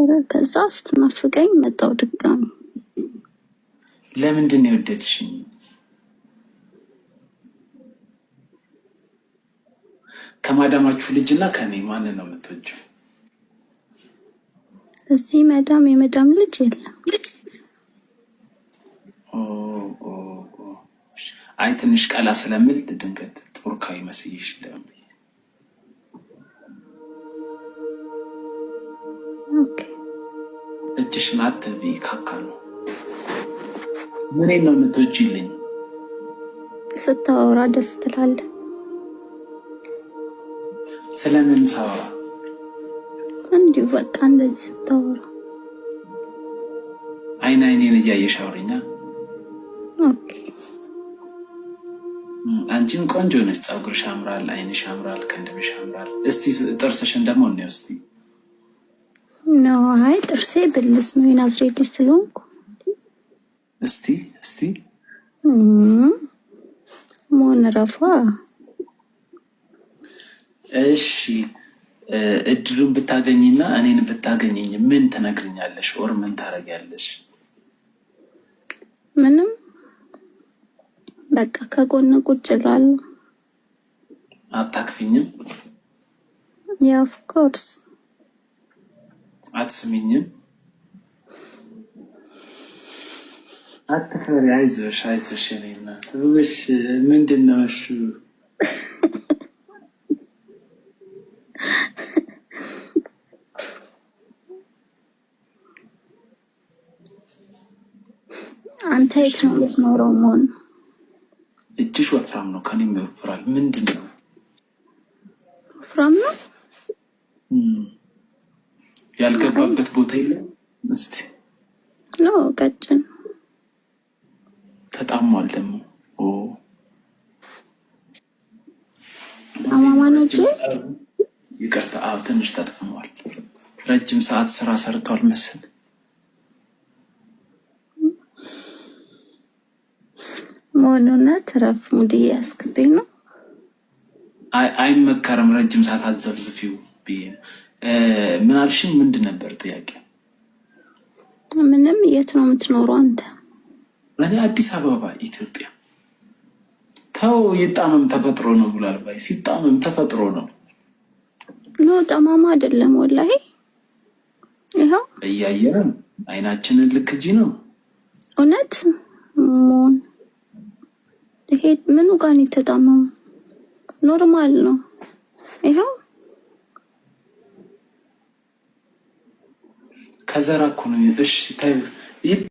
ነበረ። ከዛ ስትናፍቀኝ መጣው ድጋሚ። ለምንድን ነው የወደድሽኝ? ከማዳማችሁ ልጅና ከኔ ማንን ነው የምትወጂው? እዚህ የመዳም ልጅ የለም። አይ ትንሽ ቀላ ስለምል ድንገት ጡርካዊ መስይሽ ለምን? ኦኬ እጅሽን አትቢ ካካ ነው። ምኔን ነው የምትወጂልኝ? ስታወራ ደስ ትላለህ። ስለምን ሳወራ? እንዲሁ በቃ እንደዚህ ስታወራ አይኔን እያየሽ አውሪኛ። ኦኬ አንቺም ቆንጆ ነሽ። ፀጉርሽ ያምራል፣ አይንሽ ያምራል፣ ቅንድብሽ ያምራል። እስቲ ጥርስሽን ደግሞ እንየው እስቲ። ነው አይ ጥርሴ ብልስ ነው የናዝሬት ልጅ ስለሆንኩ። እስቲ ሞን ረፋ። እሺ እድሉን ብታገኝና እኔን ብታገኘኝ ምን ትነግርኛለሽ? ኦር ምን ታረጊያለሽ? ምንም በቃ ከጎን ቁጭ እላለሁ። አታክፊኝም? ያ ኦፍ ኮርስ። አትስሚኝም? አትፈሪ። አይዞሽ የኔ እናት። ውሽ ምንድን ነው እሱ? አንተ የት ነው የምትኖረው? ሞን እጅሽ ወፍራም ነው፣ ከኔም ይወፍራል። ምንድን ነው? ወፍራም ነው ያልገባበት ቦታ የለም። እስቲ ነው ቀጭን ተጣሟል ደግሞ አማማኖች። ይቅርታ፣ ትንሽ ተጣሟል። ረጅም ሰዓት ስራ ሰርቷል መሰል። ሞኑና ተረፍ ሙዲ ያስከበኝ ነው። አይመከርም። ረጅም ሰዓት አትዘፍዝፊው ብዬ ምን አልሽኝ? ምንድን ነበር ጥያቄ? ምንም። የት ነው የምትኖረው አንተ? እኔ አዲስ አበባ ኢትዮጵያ። ተው ይጣመም ተፈጥሮ ነው ብሏል ባይ። ሲጣመም ተፈጥሮ ነው። ኖ ጠማማ አይደለም ወላሂ። ይኸው እያየን አይናችንን ልክ እንጂ ነው እውነት። ሞን ይሄ ምኑ ጋር ነው የተጣመመው? ኖርማል ነው። ይኸው ከዘራ እኮ ነው። እሺ ታይ